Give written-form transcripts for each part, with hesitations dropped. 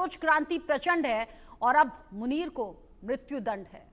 Bloch क्रांति प्रचंड है और अब मुनीर को मृत्युदंड है।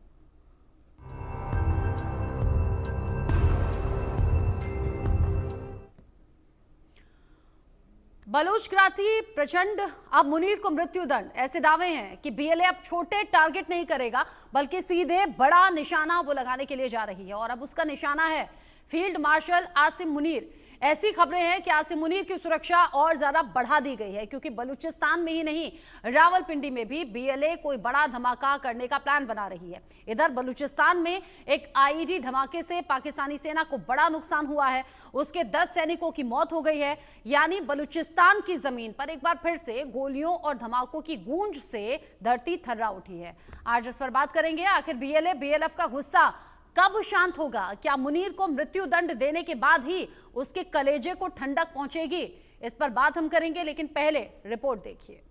बलोच क्रांति प्रचंड, अब मुनीर को मृत्युदंड। ऐसे दावे हैं कि बीएलए अब छोटे टारगेट नहीं करेगा बल्कि सीधे बड़ा निशाना वो लगाने के लिए जा रही है और अब उसका निशाना है फील्ड मार्शल आसिम मुनीर। ऐसी खबरें हैं कि आसिम मुनीर की सुरक्षा और ज्यादा बढ़ा दी गई है क्योंकि बलूचिस्तान में ही नहीं, रावलपिंडी में भी बीएलए कोई बड़ा धमाका करने का प्लान बना रही है। इधर बलूचिस्तान में एक आईईडी धमाके से पाकिस्तानी सेना को बड़ा नुकसान हुआ है, उसके 10 सैनिकों की मौत हो गई है। यानी बलूचिस्तान की जमीन पर एक बार फिर से गोलियों और धमाकों की गूंज से धरती थर्रा उठी है। आज इस पर बात करेंगे, आखिर बीएलए बीएलएफ का गुस्सा कब शांत होगा? क्या मुनीर को मृत्युदंड देने के बाद ही उसके कलेजे को ठंडक पहुंचेगी? इस पर बात हम करेंगे, लेकिन पहले रिपोर्ट देखिए।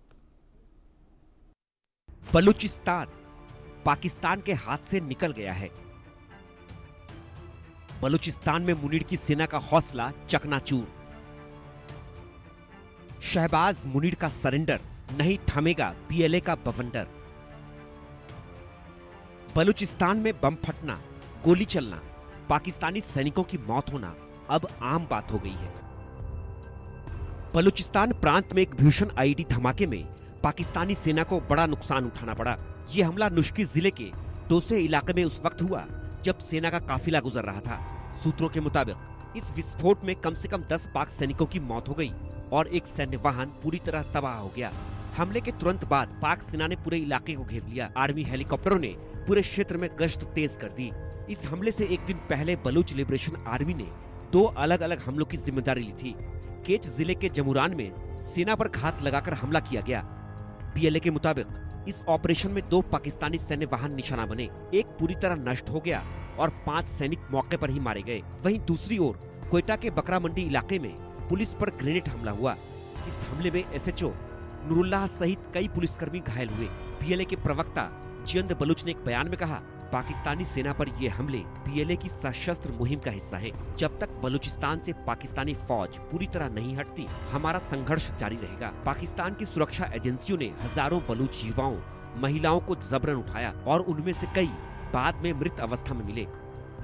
बलूचिस्तान पाकिस्तान के हाथ से निकल गया है। बलूचिस्तान में मुनीर की सेना का हौसला चकनाचूर। शहबाज मुनीर का सरेंडर नहीं थमेगा बीएलए का बवंडर। बलूचिस्तान में बम फटना, गोली चलना, पाकिस्तानी सैनिकों की मौत होना अब आम बात हो गई है। बलूचिस्तान प्रांत में एक भीषण आईईडी धमाके में पाकिस्तानी सेना को बड़ा नुकसान उठाना पड़ा। यह हमला नुश्की जिले के डोसे इलाके में उस वक्त हुआ जब सेना का काफिला गुजर रहा था। सूत्रों के मुताबिक इस विस्फोट में कम से कम 10 पाक सैनिकों की मौत हो गई और एक सैन्य वाहन पूरी तरह तबाह हो गया। हमले के तुरंत बाद पाक सेना ने पूरे इलाके को घेर लिया। आर्मी हेलीकॉप्टरों ने पूरे क्षेत्र में गश्त तेज कर दी। इस हमले से एक दिन पहले बलूच लिबरेशन आर्मी ने 2 अलग अलग हमलों की जिम्मेदारी ली थी। केच जिले के जमुरान में सेना पर घात लगाकर हमला किया गया। बीएलए के मुताबिक इस ऑपरेशन में 2 पाकिस्तानी सैन्य वाहन निशाना बने, एक पूरी तरह नष्ट हो गया और 5 सैनिक मौके पर ही मारे गए। वहीं दूसरी ओर कोयटा के बकरा मंडी इलाके में पुलिस पर ग्रेनेड हमला हुआ। इस हमले में एसएचओ नूरुल्लाह सहित कई पुलिसकर्मी घायल हुए। बीएलए के प्रवक्ता जियंद बलूच ने एक बयान में कहा, पाकिस्तानी सेना पर ये हमले बीएलए की सशस्त्र मुहिम का हिस्सा है। जब तक बलूचिस्तान से पाकिस्तानी फौज पूरी तरह नहीं हटती, हमारा संघर्ष जारी रहेगा। पाकिस्तान की सुरक्षा एजेंसियों ने हजारों बलूच युवाओं, महिलाओं को जबरन उठाया और उनमें से कई बाद में मृत अवस्था में मिले।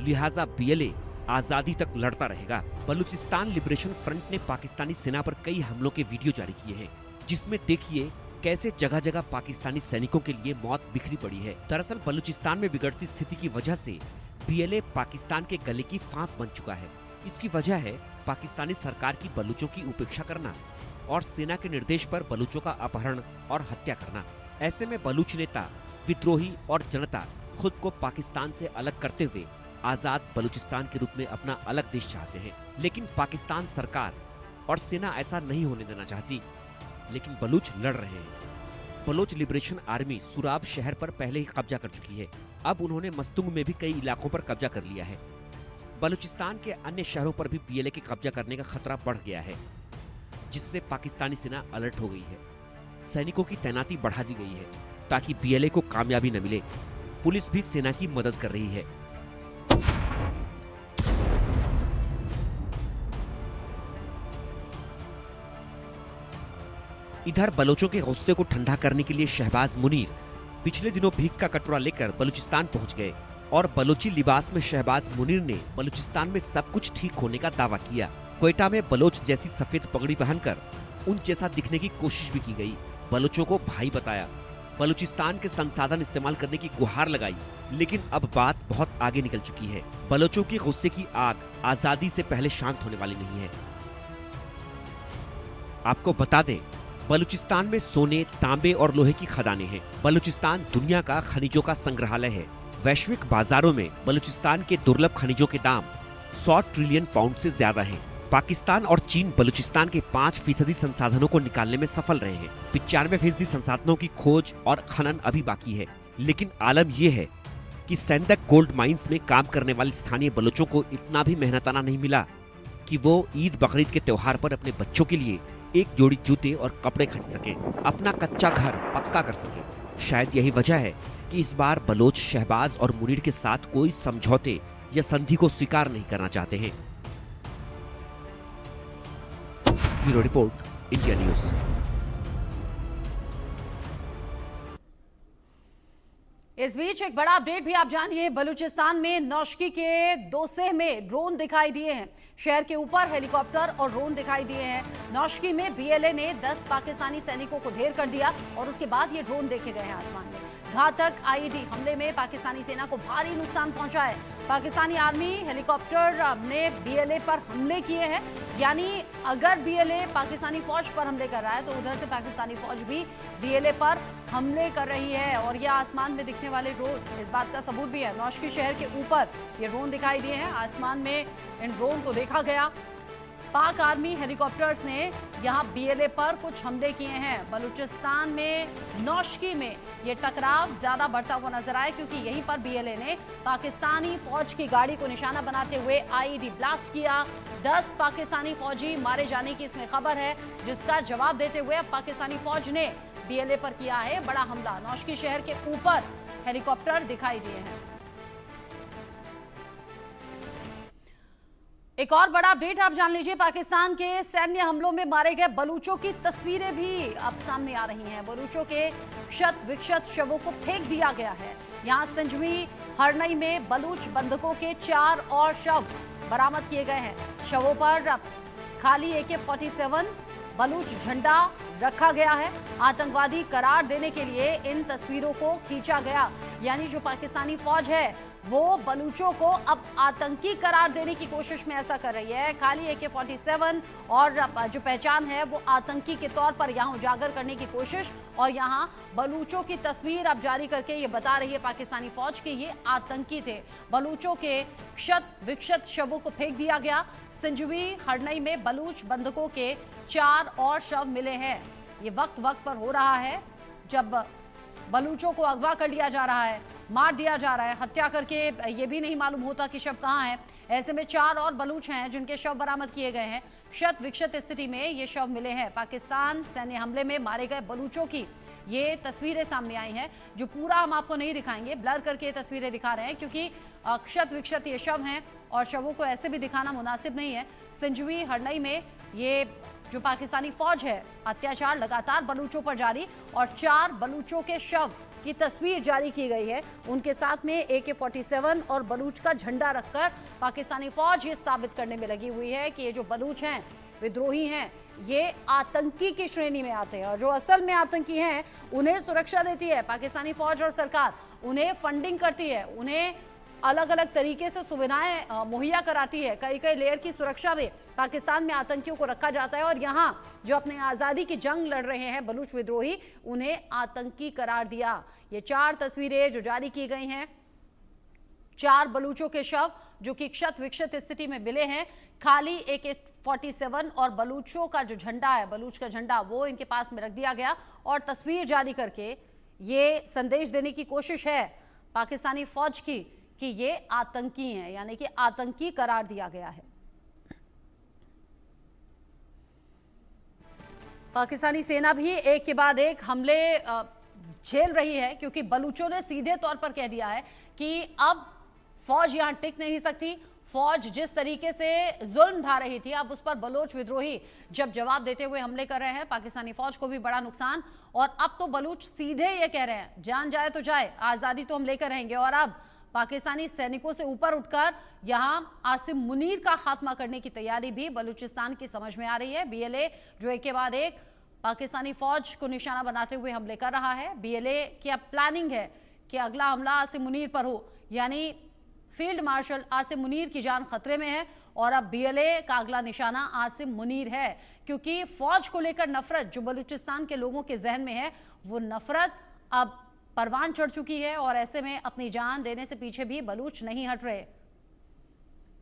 लिहाजा बीएलए आजादी तक लड़ता रहेगा। बलूचिस्तान लिबरेशन फ्रंट ने पाकिस्तानी सेना पर कई हमलों के वीडियो जारी किए हैं, जिसमें देखिए कैसे जगह जगह पाकिस्तानी सैनिकों के लिए मौत बिखरी पड़ी है। दरअसल बलूचिस्तान में बिगड़ती स्थिति की वजह से बीएलए पाकिस्तान के गले की फांस बन चुका है। इसकी वजह है पाकिस्तानी सरकार की बलूचों की उपेक्षा करना और सेना के निर्देश पर बलूचों का अपहरण और हत्या करना। ऐसे में बलूच नेता, विद्रोही और जनता खुद को पाकिस्तान से अलग करते हुए आजाद बलूचिस्तान के रूप में अपना अलग देश चाहते हैं। लेकिन पाकिस्तान सरकार और सेना ऐसा नहीं होने देना चाहती। लेकिन बलूच लड़ रहे हैं। बलोच लिबरेशन आर्मी सुराब शहर पर पहले ही कब्जा कर चुकी है। अब उन्होंने मस्तुंग में भी कई इलाकों पर कब्जा कर लिया है। बलूचिस्तान के अन्य शहरों पर भी बीएलए के कब्जा करने का खतरा बढ़ गया है, जिससे पाकिस्तानी सेना अलर्ट हो गई है। सैनिकों की तैनाती बढ़ा दी गई है ताकि बीएलए को कामयाबी न मिले। पुलिस भी सेना की मदद कर रही है। इधर बलोचों के गुस्से को ठंडा करने के लिए शहबाज मुनीर पिछले दिनों भीख का कटोरा लेकर बलूचिस्तान पहुंच गए और बलोची लिबास में शहबाज मुनीर ने बलूचिस्तान में सब कुछ ठीक होने का दावा किया। कोयटा में बलोच जैसी सफेद पगड़ी पहनकर उन जैसा दिखने की कोशिश भी की गई। बलोचों को भाई बताया, बलूचिस्तान के संसाधन इस्तेमाल करने की गुहार लगाई। लेकिन अब बात बहुत आगे निकल चुकी है। बलोचों के गुस्से की आग आजादी से पहले शांत होने वाली नहीं है। आपको बता दें, बलूचिस्तान में सोने, तांबे और लोहे की खदानें हैं। बलूचिस्तान दुनिया का खनिजों का संग्रहालय है। वैश्विक बाजारों में बलूचिस्तान के दुर्लभ खनिजों के दाम 100 ट्रिलियन पाउंड से ज्यादा हैं। पाकिस्तान और चीन बलूचिस्तान के 5% संसाधनों को निकालने में सफल रहे हैं। 95% संसाधनों की खोज और खनन अभी बाकी है। लेकिन आलम यह है कि सेंदक गोल्ड माइंस में काम करने वाले स्थानीय बलूचों को इतना भी मेहनताना नहीं मिला कि वो ईद बकरीद के त्योहार पर अपने बच्चों के लिए एक जोड़ी जूते और कपड़े खरीद सके, अपना कच्चा घर पक्का कर सके। शायद यही वजह है कि इस बार बलोच शहबाज और मुनीर के साथ कोई समझौते या संधि को स्वीकार नहीं करना चाहते हैं। Bureau report, India news. इस बीच एक बड़ा अपडेट भी आप जानिए। बलूचिस्तान में नौशकी के दोसेह में ड्रोन दिखाई दिए हैं। शहर के ऊपर हेलीकॉप्टर और ड्रोन दिखाई दिए हैं। नौशकी में बीएलए ने 10 पाकिस्तानी सैनिकों को ढेर कर दिया और उसके बाद ये ड्रोन देखे गए हैं आसमान में। घातक आईईडी हमले में पाकिस्तानी सेना को भारी नुकसान पहुंचा है। पाकिस्तानी आर्मी हेलीकॉप्टर ने बीएलए पर हमले किए हैं। यानी अगर बीएलए पाकिस्तानी फौज पर हमले कर रहा है तो उधर से पाकिस्तानी फौज भी बीएलए पर हमले कर रही है। और ये आसमान में दिखने वाले ड्रोन इस बात का सबूत भी है। नौशकी शहर के ऊपर ये ड्रोन दिखाई दिए हैं। आसमान में इन ड्रोन को देखा गया। पाक आर्मी हेलीकॉप्टर्स ने यहां बीएलए पर कुछ हमले किए हैं। बलूचिस्तान में नौशकी में ये टकराव ज्यादा बढ़ता हुआ नजर आया क्योंकि यहीं पर बीएलए ने पाकिस्तानी फौज की गाड़ी को निशाना बनाते हुए आईईडी ब्लास्ट किया। 10 पाकिस्तानी फौजी मारे जाने की इसमें खबर है, जिसका जवाब देते हुए अब पाकिस्तानी फौज ने बीएलए पर किया है बड़ा हमला। नौशकी शहर के ऊपर हेलीकॉप्टर दिखाई दिए हैं। एक और बड़ा अपडेट आप जान लीजिए। पाकिस्तान के सैन्य हमलों में मारे गए बलूचों की तस्वीरें भी अब सामने आ रही हैं। बलूचों के क्षत विक्षत शवों को फेंक दिया गया है। यहां संजमी हरनई में बलूच बंधकों के 4 और शव बरामद किए गए हैं। शवों पर खाली AK-47 बलूच झंडा रखा गया है। आतंकवादी करार देने के लिए इन तस्वीरों को खींचा गया। यानी जो पाकिस्तानी फौज है वो बलूचों को अब आतंकी करार देने की कोशिश में ऐसा कर रही है। खाली AK-47 और जो पहचान है वो आतंकी के तौर पर यहाँ उजागर करने की कोशिश, और यहाँ बलूचों की तस्वीर अब जारी करके ये बता रही है पाकिस्तानी फौज के ये आतंकी थे। बलूचों के क्षत विक्षत शवों को फेंक दिया गया। संजवी हरनई में बलूच बंधकों के 4 और शव मिले हैं। ये वक्त पर हो रहा है जब बलूचों को अगवा कर लिया जा रहा है, मार दिया जा रहा है, हत्या करके ये भी नहीं मालूम होता कि शव कहाँ है। ऐसे में 4 और बलूच हैं जिनके शव बरामद किए गए हैं। क्षत विक्षत स्थिति में ये शव मिले हैं। पाकिस्तान सैन्य हमले में मारे गए बलूचों की ये तस्वीरें सामने आई हैं, जो पूरा हम आपको नहीं दिखाएंगे, ब्लर करके ये तस्वीरें दिखा रहे हैं क्योंकि क्षत विक्षत ये शव हैं और शवों को ऐसे भी दिखाना मुनासिब नहीं है। संजवी हरनई में ये जो पाकिस्तानी फौज है, अत्याचार लगातार बलूचों पर जारी, और 4 बलूचों के शव की तस्वीर जारी की गई है। उनके साथ में AK-47 और बलूच का झंडा रखकर पाकिस्तानी फौज ये साबित करने में लगी हुई है कि ये जो बलूच हैं, विद्रोही हैं, ये आतंकी की श्रेणी में आते हैं। और जो असल में आतंकी हैं उन्हें सुरक्षा देती है पाकिस्तानी फौज और सरकार, उन्हें फंडिंग करती है, उन्हें अलग अलग तरीके से सुविधाएं मुहैया कराती है। कई लेयर की सुरक्षा में पाकिस्तान में आतंकियों को रखा जाता है, और यहाँ जो अपने आज़ादी की जंग लड़ रहे हैं बलूच विद्रोही, उन्हें आतंकी करार दिया। ये 4 तस्वीरें जो जारी की गई हैं, 4 बलूचों के शव जो कि क्षत विक्षत स्थिति में मिले हैं। खाली AK-47 और बलूचों का जो झंडा है, बलूच का झंडा, वो इनके पास में रख दिया गया और तस्वीर जारी करके ये संदेश देने की कोशिश है पाकिस्तानी फौज की कि ये आतंकी हैं, यानी कि आतंकी करार दिया गया है। पाकिस्तानी सेना भी एक के बाद एक हमले झेल रही है क्योंकि बलूचों ने सीधे तौर पर कह दिया है कि अब फौज यहां टिक नहीं सकती। फौज जिस तरीके से जुल्म ढा रही थी, अब उस पर बलूच विद्रोही जब जवाब देते हुए हमले कर रहे हैं, पाकिस्तानी फौज को भी बड़ा नुकसान। और अब तो बलूच सीधे ये कह रहे हैं, जान जाए तो जाए, आज़ादी तो हम लेकर रहेंगे। और अब पाकिस्तानी सैनिकों से ऊपर उठकर यहां आसिम मुनीर का खात्मा करने की तैयारी भी बलूचिस्तान की समझ में आ रही है। बीएलए जो एक के बाद एक पाकिस्तानी फौज को निशाना बनाते हुए हमले कर रहा है। बीएलए की अब प्लानिंग है कि अगला हमला आसिम मुनीर पर हो, यानी फील्ड मार्शल आसिम मुनीर की जान खतरे में है। और अब बीएलए का अगला निशाना आसिम मुनीर है क्योंकि फौज को लेकर नफरत जो बलूचिस्तान के लोगों के जहन में है, वो नफरत अब परवान चढ़ चुकी है। और ऐसे में अपनी जान देने से पीछे भी बलूच नहीं हट रहे।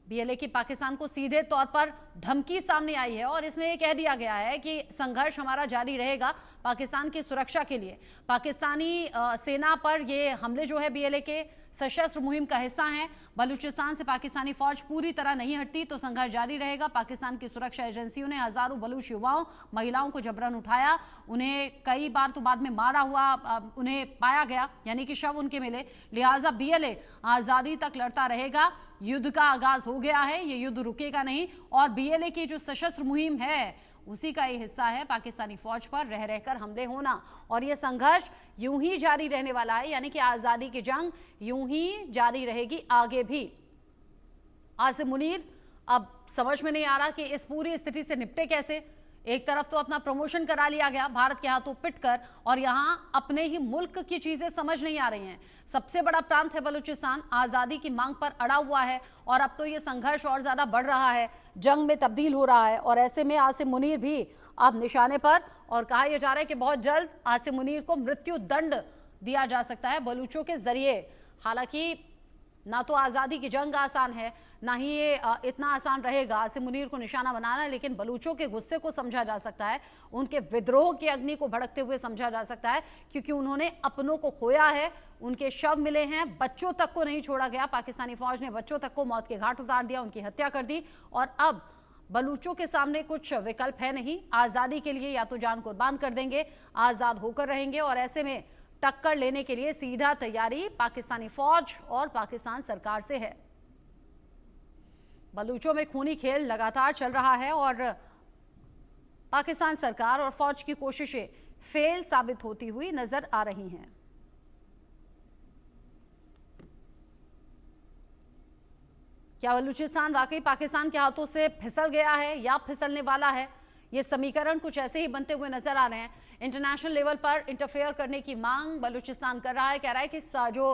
बीएलए की पाकिस्तान को सीधे तौर पर धमकी सामने आई है और इसमें यह कह दिया गया है कि संघर्ष हमारा जारी रहेगा पाकिस्तान की सुरक्षा के लिए। पाकिस्तानी सेना पर ये हमले जो है बीएलए के सशस्त्र मुहिम का हिस्सा हैं। बलूचिस्तान से पाकिस्तानी फौज पूरी तरह नहीं हटती तो संघर्ष जारी रहेगा। पाकिस्तान की सुरक्षा एजेंसियों ने हजारों बलूच युवाओं, महिलाओं को जबरन उठाया, उन्हें कई बार तो बाद में मारा हुआ उन्हें पाया गया, यानी कि शव उनके मिले। लिहाजा बीएलए आज़ादी तक लड़ता रहेगा। युद्ध का आगाज हो गया है, ये युद्ध रुकेगा नहीं। और बीएलए की जो सशस्त्र मुहिम है उसी का ये हिस्सा है पाकिस्तानी फौज पर रह रहकर हमले होना। और ये संघर्ष यूं ही जारी रहने वाला है, यानी कि आज़ादी की जंग यूं ही जारी रहेगी आगे भी। आसिम मुनीर अब समझ में नहीं आ रहा कि इस पूरी स्थिति से निपटे कैसे। एक तरफ तो अपना प्रमोशन करा लिया गया भारत के हाथों पिटकर, और यहां अपने ही मुल्क की चीजें समझ नहीं आ रही हैं। सबसे बड़ा प्रांत है बलूचिस्तान, आजादी की मांग पर अड़ा हुआ है, और अब तो ये संघर्ष और ज्यादा बढ़ रहा है, जंग में तब्दील हो रहा है। और ऐसे में आसिम मुनीर भी अब निशाने पर, और कहा यह जा रहा है कि बहुत जल्द आसिम मुनीर को मृत्यु दंड दिया जा सकता है बलूचों के जरिए। हालांकि ना तो आज़ादी की जंग आसान है, ना ही ये इतना आसान रहेगा आसिम मुनीर को निशाना बनाना, लेकिन बलूचों के गुस्से को समझा जा सकता है, उनके विद्रोह की अग्नि को भड़कते हुए समझा जा सकता है, क्योंकि उन्होंने अपनों को खोया है, उनके शव मिले हैं, बच्चों तक को नहीं छोड़ा गया। पाकिस्तानी फौज ने बच्चों तक को मौत के घाट उतार दिया, उनकी हत्या कर दी, और अब बलूचों के सामने कुछ विकल्प है नहीं। आज़ादी के लिए या तो जान कुर्बान कर देंगे, आज़ाद होकर रहेंगे, और ऐसे में टक्कर लेने के लिए सीधा तैयारी पाकिस्तानी फौज और पाकिस्तान सरकार से है। बलूचों में खूनी खेल लगातार चल रहा है, और पाकिस्तान सरकार और फौज की कोशिशें फेल साबित होती हुई नजर आ रही हैं। क्या बलूचिस्तान वाकई पाकिस्तान के हाथों से फिसल गया है या फिसलने वाला है? ये समीकरण कुछ ऐसे ही बनते हुए नजर आ रहे हैं। इंटरनेशनल लेवल पर इंटरफेयर करने की मांग बलूचिस्तान कर रहा है, कह रहा है कि जो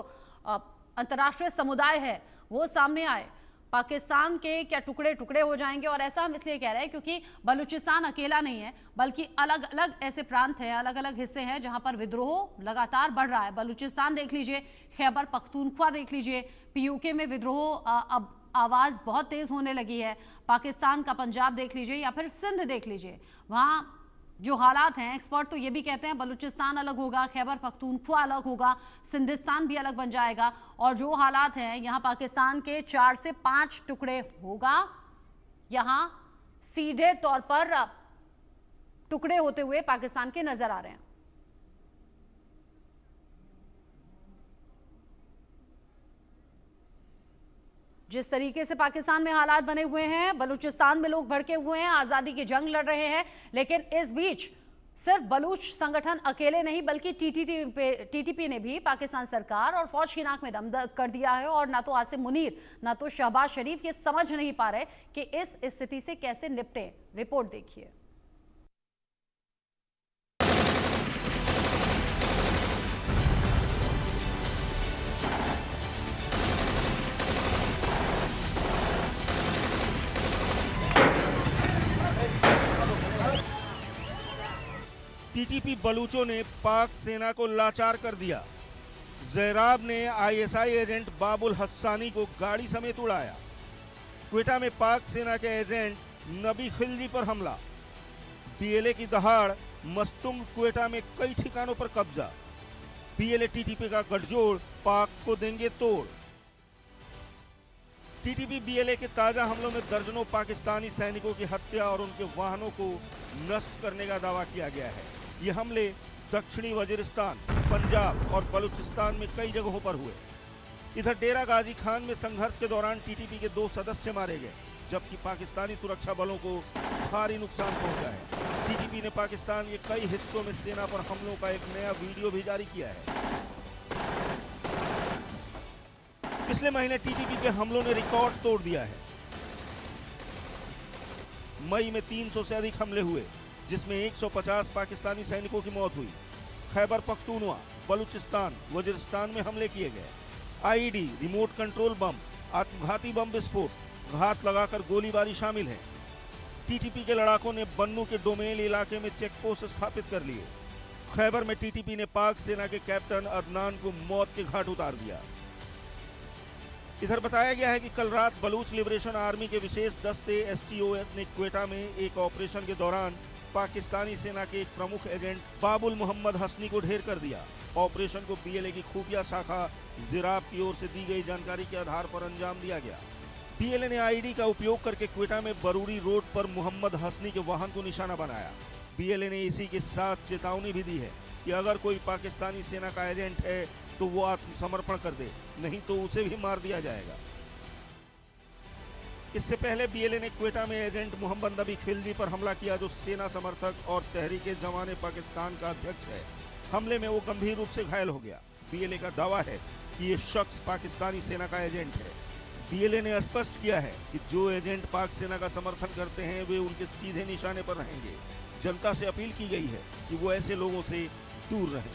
अंतर्राष्ट्रीय समुदाय है वो सामने आए। पाकिस्तान के क्या टुकड़े टुकड़े हो जाएंगे, और ऐसा हम इसलिए कह रहे हैं क्योंकि बलूचिस्तान अकेला नहीं है, बल्कि अलग अलग ऐसे प्रांत हैं, अलग अलग हिस्से हैं जहां पर विद्रोह लगातार बढ़ रहा है। बलूचिस्तान देख लीजिए, खैबर पख्तूनख्वा देख लीजिए, पीयूके में विद्रोह अब आवाज़ बहुत तेज़ होने लगी है। पाकिस्तान का पंजाब देख लीजिए या फिर सिंध देख लीजिए, वहाँ जो हालात हैं, एक्सपर्ट तो ये भी कहते हैं बलूचिस्तान अलग होगा, खैबर पख्तूनख्वा अलग होगा, सिंधिस्तान भी अलग बन जाएगा, और जो हालात हैं यहाँ पाकिस्तान के 4 से 5 टुकड़े होगा, यहाँ सीधे तौर पर टुकड़े होते हुए पाकिस्तान के नजर आ रहे हैं। जिस तरीके से पाकिस्तान में हालात बने हुए हैं, बलूचिस्तान में लोग भड़के हुए हैं, आज़ादी की जंग लड़ रहे हैं, लेकिन इस बीच सिर्फ बलूच संगठन अकेले नहीं बल्कि टीटीपी ने भी पाकिस्तान सरकार और फौज की नाक में दम कर दिया है। और ना तो आसिम मुनीर ना तो शहबाज शरीफ ये समझ नहीं पा रहे कि इस स्थिति से कैसे निपटे। रिपोर्ट देखिए। टीटीपी बलूचों ने पाक सेना को लाचार कर दिया। जैराब ने आईएसआई एजेंट बाबुल हस्सानी को गाड़ी समेत उड़ाया। क्वेटा में पाक सेना के एजेंट नबी खिलजी पर हमला। पीएलए की दहाड़, मस्तुंग क्वेटा में कई ठिकानों पर कब्जा। पीएलए टीटीपी का गठजोड़, पाक को देंगे तोड़। टीटीपी बीएलए के ताजा हमलों में दर्जनों पाकिस्तानी सैनिकों की हत्या और उनके वाहनों को नष्ट करने का दावा किया गया है। ये हमले दक्षिणी वजीरिस्तान, पंजाब और बलूचिस्तान में कई जगहों पर हुए। इधर डेरा गाजी खान में संघर्ष के दौरान टीटीपी के 2 सदस्य मारे गए, जबकि पाकिस्तानी सुरक्षा बलों को भारी नुकसान पहुंचा है। टीटीपी ने पाकिस्तान के कई हिस्सों में सेना पर हमलों का एक नया वीडियो भी जारी किया है। पिछले महीने टीटीपी के हमलों ने रिकॉर्ड तोड़ दिया है। मई में 300 से अधिक हमले हुए, जिसमें 150 पाकिस्तानी सैनिकों की मौत हुई। खैबर पख्तूनवा, बलूचिस्तान, वजीरिस्तान में हमले किए गए। आईईडी, रिमोट कंट्रोल बम, आत्मघाती बम विस्फोट, घात लगाकर गोलीबारी शामिल है। टीटीपी के लड़ाकों ने बन्नू के डोमेल इलाके में चेक पोस्ट स्थापित कर लिए। खैबर में टीटीपी ने पाक सेना के कैप्टन अदनान को मौत के घाट उतार दिया। इधर बताया गया है कि कल रात बलूच लिबरेशन आर्मी के विशेष दस्ते एसटीओएस ने क्वेटा में एक ऑपरेशन के दौरान पाकिस्तानी सेना के एक प्रमुख एजेंट बाबुल मोहम्मद हसनी को ढेर कर दिया। ऑपरेशन को बीएलए की खुफिया शाखा जिराब की ओर से दी गई जानकारी के आधार पर अंजाम दिया गया। बीएलए ने आईडी का उपयोग करके क्वेटा में बरूरी रोड पर मोहम्मद हसनी के वाहन को निशाना बनाया। बीएलए ने इसी के साथ चेतावनी भी दी है कि अगर कोई पाकिस्तानी सेना का एजेंट है तो वो आत्मसमर्पण कर दे, नहीं तो उसे भी मार दिया जाएगा। इससे पहले बीएलए ने क्वेटा में एजेंट मोहम्मद नबी खिलजी पर हमला किया, जो सेना समर्थक और तहरीके जवान पाकिस्तान का अध्यक्ष है। हमले में वो गंभीर रूप से घायल हो गया। बीएलए का दावा है कि ये शख्स पाकिस्तानी सेना का एजेंट है। बीएलए ने स्पष्ट किया है कि जो एजेंट पाक सेना का समर्थन करते हैं वे उनके सीधे निशाने पर रहेंगे। जनता से अपील की गई है कि वो ऐसे लोगों से दूर रहें।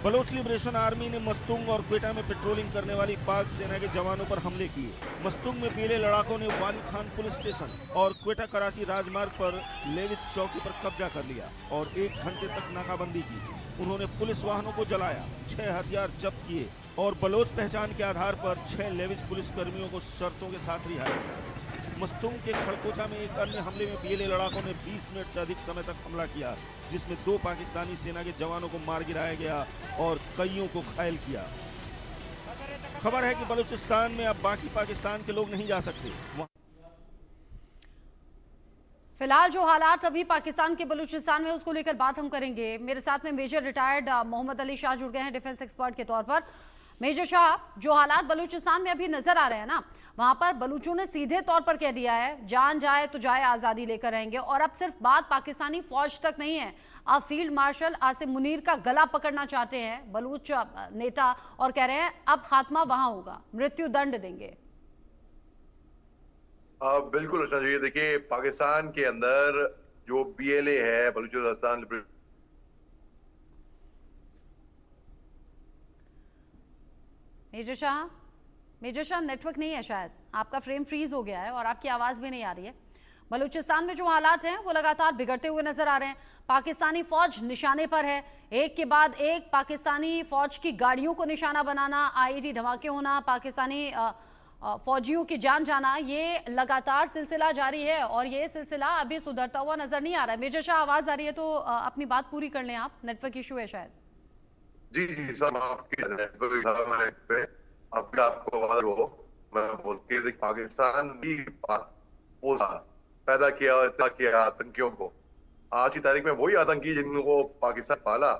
बलोच लिबरेशन आर्मी ने मस्तुंग और क्वेटा में पेट्रोलिंग करने वाली पाक सेना के जवानों पर हमले किए। मस्तुंग में बीएलए लड़ाकों ने वाली खान पुलिस स्टेशन और क्वेटा कराची राजमार्ग पर लेवित चौकी पर कब्जा कर लिया और 1 घंटे तक नाकाबंदी की। उन्होंने पुलिस वाहनों को जलाया, 6 हथियार जब्त किए और बलोच पहचान के आधार पर 6 लेविस पुलिस कर्मियों को शर्तों के साथ रिहा किया। मस्तूम के खड़कोचा में एक अन्य हमले में बीएलए लड़ाकों ने 20 मिनट से अधिक समय तक हमला किया, जिसमें 2 पाकिस्तानी सेना के जवानों को मार गिराया गया और कईयों को घायल किया। खबर है कि बलूचिस्तान में अब बाकी पाकिस्तान के लोग नहीं जा सकते। फिलहाल जो हालात अभी पाकिस्तान के बलूचिस्तान में, उसको लेकर बात हम करेंगे। मेरे साथ में मेजर रिटायर्ड मोहम्मद अली शाह जुड़ गए हैं डिफेंस एक्सपर्ट के तौर पर। मेजर शाह, जो हालात बलूचिस्तान में अभी नजर आ रहे हैं ना, वहां पर बलूचों ने सीधे तौर पर कह दिया है जान जाए तो जाए, आजादी लेकर रहेंगे। और अब सिर्फ बात पाकिस्तानी फौज तक नहीं है, अब फील्ड मार्शल आसिम मुनीर का गला पकड़ना चाहते हैं बलूच नेता और कह रहे हैं अब खात्मा वहां होगा, मृत्यु दंड देंगे। बिल्कुल रोशन जी, देखिए पाकिस्तान के अंदर जो बीएलए है, बलूचिस्तान मेजर शाह नेटवर्क नहीं है, शायद आपका फ्रेम फ्रीज हो गया है और आपकी आवाज भी नहीं आ रही है। बलूचिस्तान में जो हालात हैं वो लगातार बिगड़ते हुए नजर आ रहे हैं। पाकिस्तानी फौज निशाने पर है, एक के बाद एक पाकिस्तानी फौज की गाड़ियों को निशाना बनाना, आईईडी धमाके होना, पाकिस्तानी फौजियों की जान जाना, ये लगातार सिलसिला जारी है और ये सिलसिला अभी सुधरता हुआ नजर नहीं आ रहा है। मेजर शाह, आवाज आ रही है तो अपनी बात पूरी कर लें आप, नेटवर्क इशू है शायद। जी जी सर, आपको आवाज हो, मैं बोलती हूँ पाकिस्तान भी पैदा किया आतंकियों को। आज की तारीख में वही आतंकी जिनको पाकिस्तान पाला,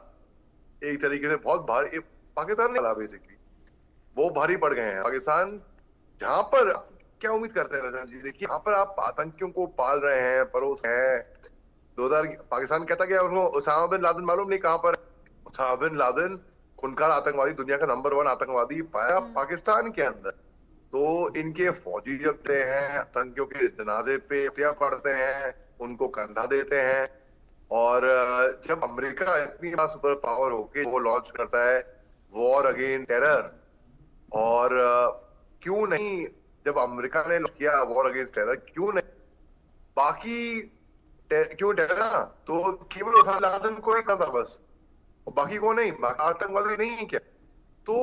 एक तरीके से बहुत भारी पाकिस्तान ने पाला, बेसिकली वो भारी पड़ गए हैं। पाकिस्तान जहां पर क्या उम्मीद करते हैं रजन जी, देखिए यहाँ पर आप आतंकियों को पाल रहे हैं, परोस हैं। 2000 पाकिस्तान कहता गया उनको उसामा बिन लादेन मालूम नहीं कहां पर, उसामा बिन लादेन खूंखार आतंकवादी, दुनिया का नंबर 1 आतंकवादी पाया पाकिस्तान के अंदर। तो इनके फौजी जगते हैं, आतंकियों के जनाजे पे हत्या पड़ते हैं, उनको कंधा देते हैं। और जब अमेरिका इतनी बड़ा सुपर पावर होके वो लॉन्च करता है वॉर अगेंस्ट टेरर, और क्यों नहीं जब अमेरिका ने किया वॉर अगेंस्ट टेरर, क्यों नहीं बाकी क्यों टेरर ना, तो केवल उसामा बिन लादेन को ही करता बस, बाकी को नहीं, आतंकवादी नहीं है क्या? तो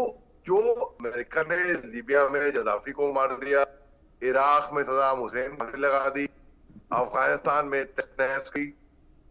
जो अमेरिका ने लीबिया में गद्दाफी को मार दिया, इराक में सद्दाम हुसैन फांसी लगा दी, अफगानिस्तान में तहस की,